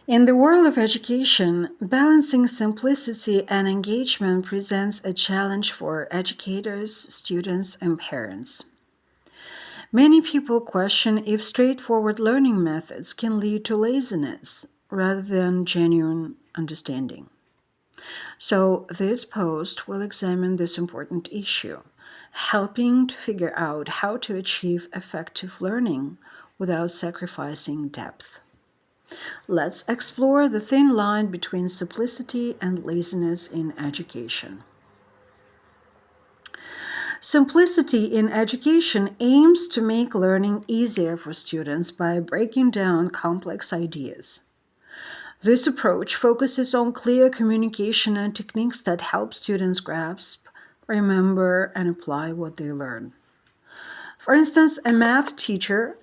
In the world of education, balancing simplicity and engagement presents a challenge for educators, students, and parents. Many people question if straightforward learning methods can lead to laziness rather than genuine understanding. So, this post will examine this important issue, helping to figure out how to achieve effective learning without sacrificing depth. Let's explore the thin line between simplicity and laziness in education. Simplicity in education aims to make learning easier for students by breaking down complex ideas. This approach focuses on clear communication and techniques that help students grasp, remember, and apply what they learn. For instance, a math teacher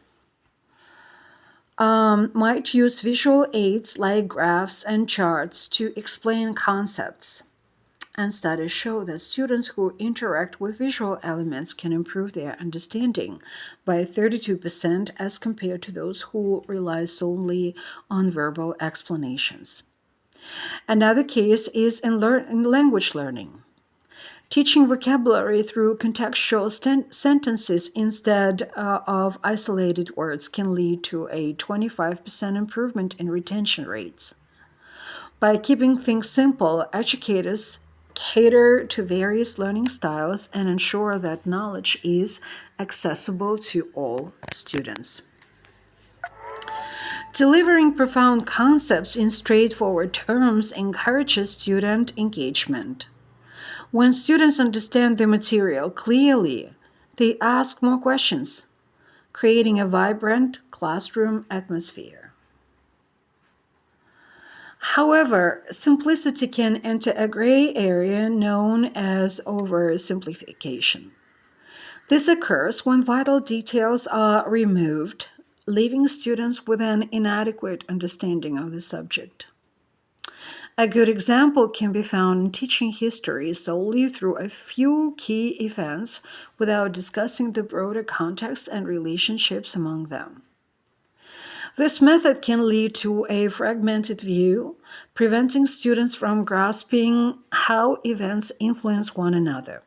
might use visual aids like graphs and charts to explain concepts. And studies show that students who interact with visual elements can improve their understanding by 32% as compared to those who rely solely on verbal explanations. Another case is in language learning. Teaching vocabulary through contextual sentences instead of isolated words can lead to a 25% improvement in retention rates. By keeping things simple, educators cater to various learning styles and ensure that knowledge is accessible to all students. Delivering profound concepts in straightforward terms encourages student engagement. When students understand the material clearly, they ask more questions, creating a vibrant classroom atmosphere. However, simplicity can enter a gray area known as oversimplification. This occurs when vital details are removed, leaving students with an inadequate understanding of the subject. A good example can be found in teaching history solely through a few key events without discussing the broader context and relationships among them. This method can lead to a fragmented view, preventing students from grasping how events influence one another.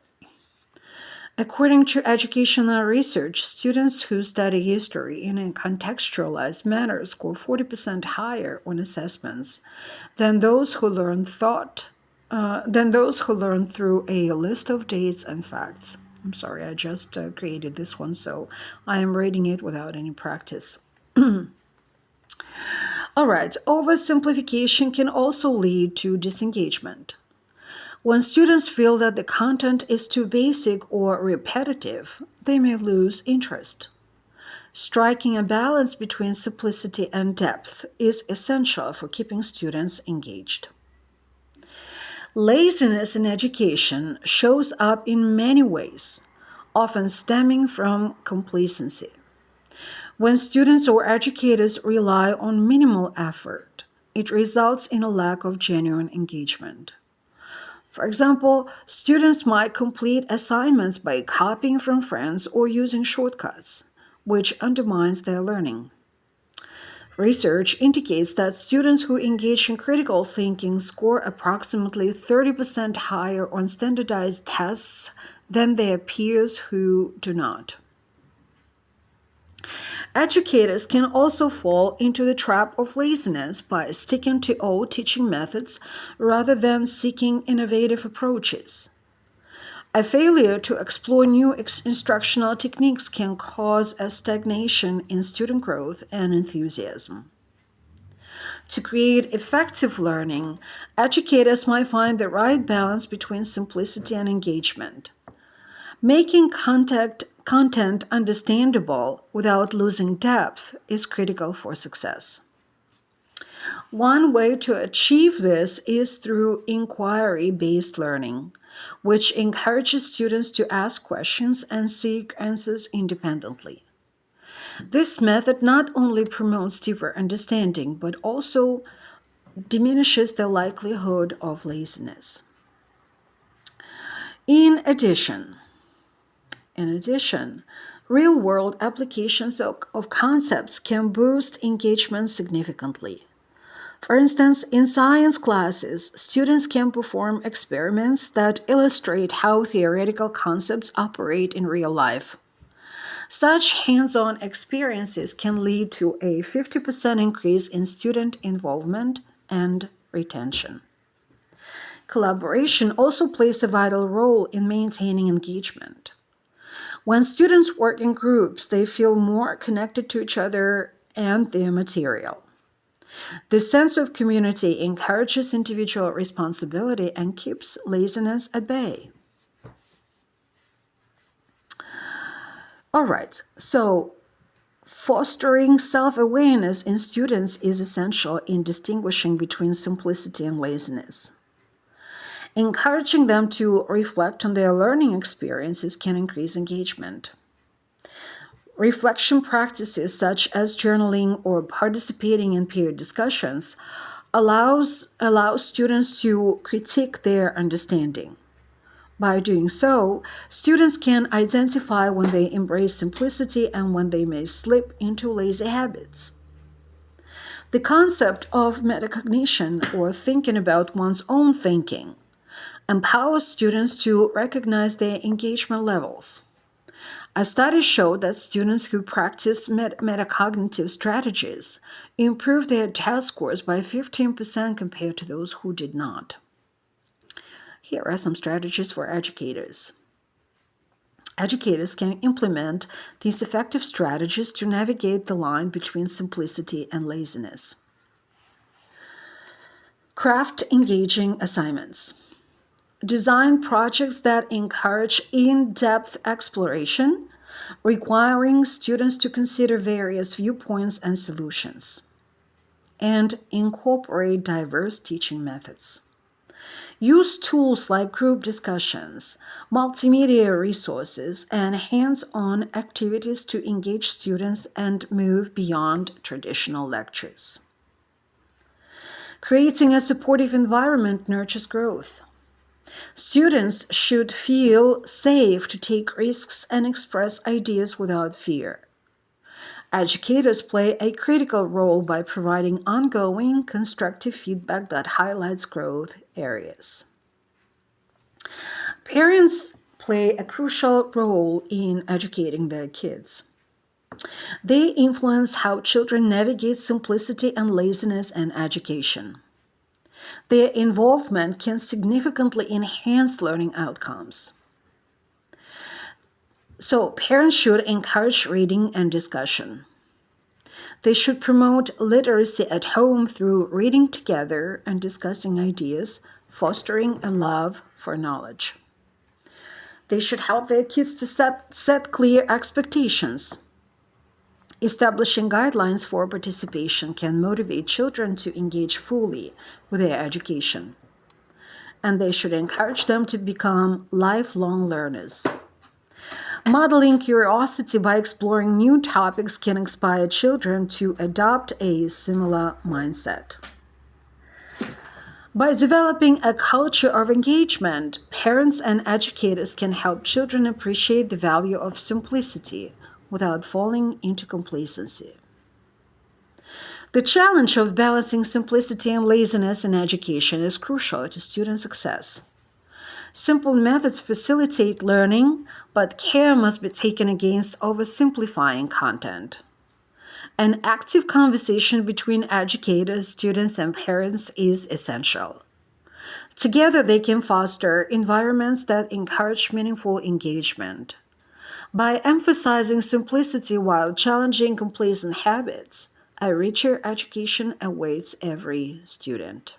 According to educational research, students who study history in a contextualized manner score 40% higher on assessments than those who learn through a list of dates and facts. I'm sorry, I just created this one, so I am reading it without any practice. All right, oversimplification can also lead to disengagement. When students feel that the content is too basic or repetitive, they may lose interest. Striking a balance between simplicity and depth is essential for keeping students engaged. Laziness in education shows up in many ways, often stemming from complacency. When students or educators rely on minimal effort, it results in a lack of genuine engagement. For example, students might complete assignments by copying from friends or using shortcuts, which undermines their learning. Research indicates that students who engage in critical thinking score approximately 30% higher on standardized tests than their peers who do not. Educators can also fall into the trap of laziness by sticking to old teaching methods rather than seeking innovative approaches. A failure to explore new instructional techniques can cause a stagnation in student growth and enthusiasm. To create effective learning, educators might find the right balance between simplicity and engagement. Making content understandable without losing depth is critical for success. One way to achieve this is through inquiry based learning, which encourages students to ask questions and seek answers independently. This method not only promotes deeper understanding but also diminishes the likelihood of laziness. In addition, real-world applications of concepts can boost engagement significantly. For instance, in science classes, students can perform experiments that illustrate how theoretical concepts operate in real life. Such hands on experiences can lead to a 50% increase in student involvement and retention. Collaboration also plays a vital role in maintaining engagement. When students work in groups, they feel more connected to each other and their material. This sense of community encourages individual responsibility and keeps laziness at bay. All right, so fostering self awareness in students is essential in distinguishing between simplicity and laziness. Encouraging them to reflect on their learning experiences can increase engagement. Reflection practices such as journaling or participating in peer discussions allows students to critique their understanding. By doing so, students can identify when they embrace simplicity and when they may slip into lazy habits. The concept of metacognition, or thinking about one's own thinking, empowers students to recognize their engagement levels. A study showed that students who practiced metacognitive strategies improved their test scores by 15% compared to those who did not. Here are some strategies for educators. Educators can implement these effective strategies to navigate the line between simplicity and laziness. Craft engaging assignments. Design projects that encourage in-depth exploration, requiring students to consider various viewpoints and solutions. And incorporate diverse teaching methods. Use tools like group discussions, multimedia resources, and hands-on activities to engage students and move beyond traditional lectures. Creating a supportive environment nurtures growth. Students should feel safe to take risks and express ideas without fear. Educators play a critical role by providing ongoing, constructive feedback that highlights growth areas. Parents play a crucial role in educating their kids. They influence how children navigate simplicity and laziness in education. Their involvement can significantly enhance learning outcomes. So, parents should encourage reading and discussion. They should promote literacy at home through reading together and discussing ideas, fostering a love for knowledge. They should help their kids to set clear expectations. Establishing guidelines for participation can motivate children to engage fully with their education. And they should encourage them to become lifelong learners. Modeling curiosity by exploring new topics can inspire children to adopt a similar mindset. By developing a culture of engagement, parents and educators can help children appreciate the value of simplicity without falling into complacency. The challenge of balancing simplicity and laziness in education is crucial to student success. Simple methods facilitate learning, but care must be taken against oversimplifying content. An active conversation between educators, students, and parents is essential. Together, they can foster environments that encourage meaningful engagement. By emphasizing simplicity while challenging complacent habits, a richer education awaits every student.